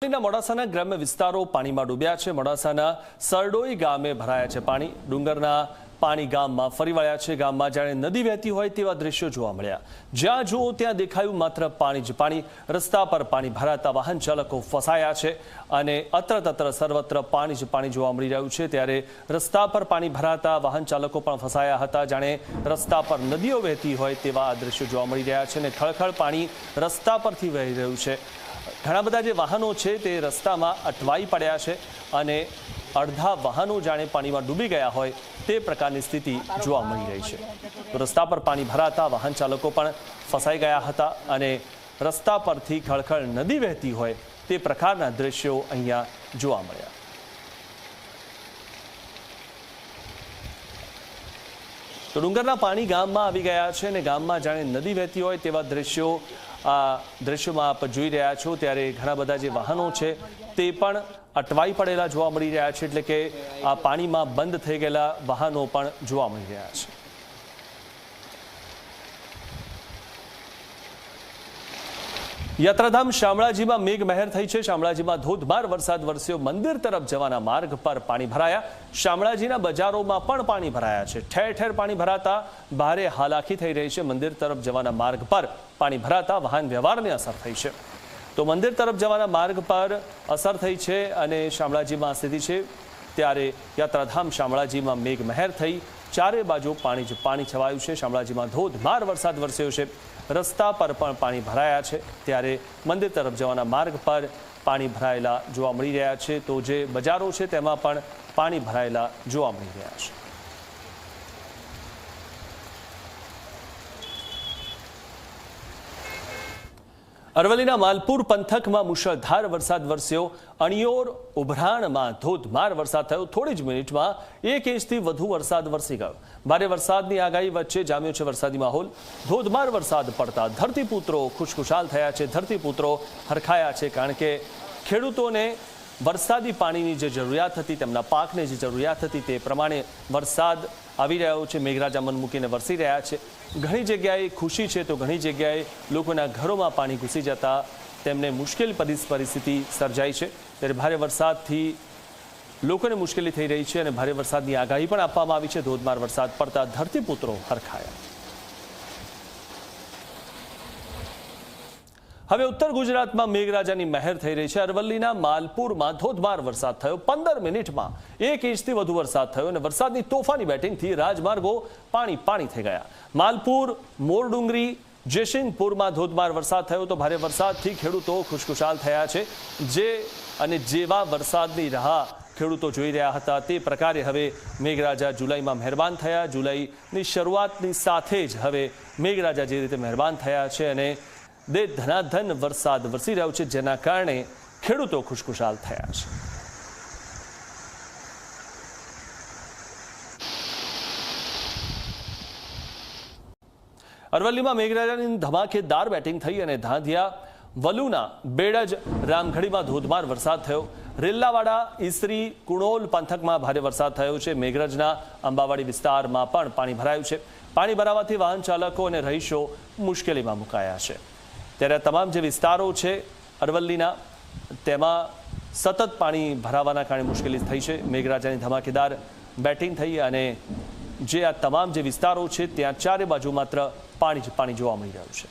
મોડાસાના ગ્રામ્ય વિસ્તારો પાણીમાં ડૂબ્યા છે। મોડાસાના સરડોઈ ગામે ભરાયા છે પાણી। ડુંગરના પાણી ગામમાં ફરી વળ્યા છે। ગામમાં જાણે નદી વહેતી હોય તેવા દ્રશ્યો જોવા મળ્યા। જ્યાં જુઓ ત્યાં દેખાયું માત્ર પાણી જ પાણી। રસ્તા પર પાણી ભરાતા વાહન ચાલકો ફસાયા છે અને અત્ર સર્વત્ર પાણી જ પાણી જોવા મળી રહ્યું છે। ત્યારે રસ્તા પર પાણી ભરાતા વાહન ચાલકો પણ ફસાયા હતા। જાણે રસ્તા પર નદીઓ વહેતી હોય તેવા આ દ્રશ્યો જોવા મળી રહ્યા છે અને ખળખળ પાણી રસ્તા પરથી વહી રહ્યું છે। ઘણા બધા જે વાહનો છે તે રસ્તામાં અટવાઈ પડ્યા છે અને અડધા વાહનો જાણે પાણીમાં ડૂબી ગયા હોય તે પ્રકારની સ્થિતિ જોવા મળી રહી છે। તો રસ્તા પર પાણી ભરાતા વાહન ચાલકો પણ ફસાઈ ગયા હતા અને રસ્તા પરથી ખળખળ નદી વહેતી હોય તે પ્રકારના દ્રશ્યો અહીંયા જોવા મળ્યા। તો ડુંગરના પાણી ગામમાં આવી ગયા છે અને ગામમાં જાણે નદી વહેતી હોય તેવા દ્રશ્યો આ દ્રશ્યોમાં આપ જોઈ રહ્યા છો। ત્યારે ઘણા બધા જે વાહનો છે તે પણ અટવાઈ પડેલા જોવા મળી રહ્યા છે, એટલે કે આ પાણીમાં બંધ થઈ ગયેલા વાહનો પણ જોવા મળી રહ્યા છે। યાત્રાધામ શામળાજીમાં મેઘમહેર થઈ છે। શામળાજીમાં ધોધમાર વરસાદ વરસ્યો। મંદિર તરફ જવાના માર્ગ પર પાણી ભરાયા। શામળાજીના બજારોમાં પણ પાણી ભરાયા છે। ઠેર ઠેર પાણી ભરાતા ભારે હાલાકી થઈ રહી છે। મંદિર તરફ જવાના માર્ગ પર પાણી ભરાતા વાહન વ્યવહારને અસર થઈ છે। તો મંદિર તરફ જવાના માર્ગ પર અસર થઈ છે અને શામળાજીમાં સ્થિતિ છે। ત્યારે યાત્રાધામ શામળાજીમાં મેઘમહેર થઈ ચારે બાજુ પાણી જ પાણી છવાયું છે। શામળાજીમાં ધોધમાર વરસાદ વરસ્યો છે। રસ્તા પર પણ પાણી ભરાયા છે। ત્યારે મંદિર તરફ જવાના માર્ગ પર પાણી ભરાયેલા જોવા મળી રહ્યા છે। તો જે બજારો છે તેમાં પણ પાણી ભરાયેલા જોવા મળી રહ્યા છે। અરવલ્લીના માલપુર પંથકમાં મુશળધાર વરસાદ વરસ્યો। અણિયોર ઉભરાણમાં ધોધમાર વરસાદ થયો। થોડી જ મિનિટમાં 1 ઇંચથી વધુ વરસાદ વરસી ગયો। ભારે વરસાદની આગાહી વચ્ચે જામ્યો છે વરસાદી માહોલ। ધોધમાર વરસાદ પડતા ધરતીપુત્રો ખુશખુશાલ થયા છે। ધરતીપુત્રો હરખાયા છે, કારણ કે ખેડૂતોને વરસાદી પાણીની જે જરૂરિયાત હતી, તેમના પાકને જે જરૂરિયાત હતી તે પ્રમાણે વરસાદ આવી રહ્યો છે। મેઘરાજા મન મૂકીને વરસી રહ્યા છે। ઘણી જગ્યાએ ખુશી છે તો ઘણી જગ્યાએ લોકોના ઘરોમાં પાણી ઘૂસી જતા તેમને મુશ્કેલ પરિસ્થિતિ સર્જાઈ છે। ત્યારે ભારે વરસાદથી લોકોને મુશ્કેલી થઈ રહી છે અને ભારે વરસાદની આગાહી પણ આપવામાં આવી છે। ધોધમાર વરસાદ પડતા ધરતીપુત્રો હરખાયા। હવે ઉત્તર ગુજરાતમાં મેઘરાજાની મહેર થઈ રહી છે। અરવલ્લીના માલપુરમાં ધોધમાર વરસાદ થયો। 15 મિનિટમાં 1 ઇંચથી વધુ વરસાદ થયો અને વરસાદની તોફાની બેટિંગથી રાજમાર્ગો પાણી થઈ ગયા। માલપુર, મોરડુંગરી, જયસિંહપુરમાં ધોધમાર વરસાદ થયો તો ભારે વરસાદથી ખેડૂતો ખુશખુશાલ થયા છે। જેવા વરસાદની રાહ ખેડૂતો જોઈ રહ્યા હતા તે પ્રકારે હવે મેઘરાજા જુલાઈમાં મહેરબાન થયા। જુલાઈની શરૂઆતની સાથે જ હવે મેઘરાજા જે રીતે મહેરબાન થયા છે અને ધનાધન વરસાદ વરસી રહ્યો છે, જેના કારણે ખેડૂતો ખુશખુશાલ થયા છે। અરવલ્લીમાં મેઘરાજાની ધમાકેદાર બેટિંગ થઈ અને ધાંધિયા, વલુના બેડજ, રામઘડીમાં ધોધમાર વરસાદ થયો। રેલ્લાવાડા, ઈસરી, કુણોલ પંથકમાં ભારે વરસાદ થયો છે। મેઘરજના અંબાવાડી વિસ્તારમાં પણ પાણી ભરાયું છે। પાણી ભરાવાથી વાહન ચાલકો અને રહીશો મુશ્કેલીમાં મુકાયા છે। ત્યારે તમામ જે વિસ્તારો છે અરવલ્લીના તેમાં સતત પાણી ભરાવાના કારણે મુશ્કેલી થઈ છે। મેઘરાજાની ધમાકેદાર બેટિંગ થઈ અને જે આ તમામ જે વિસ્તારો છે ત્યાં ચારે બાજુ માત્ર પાણી જ પાણી જોવા મળી રહ્યું છે।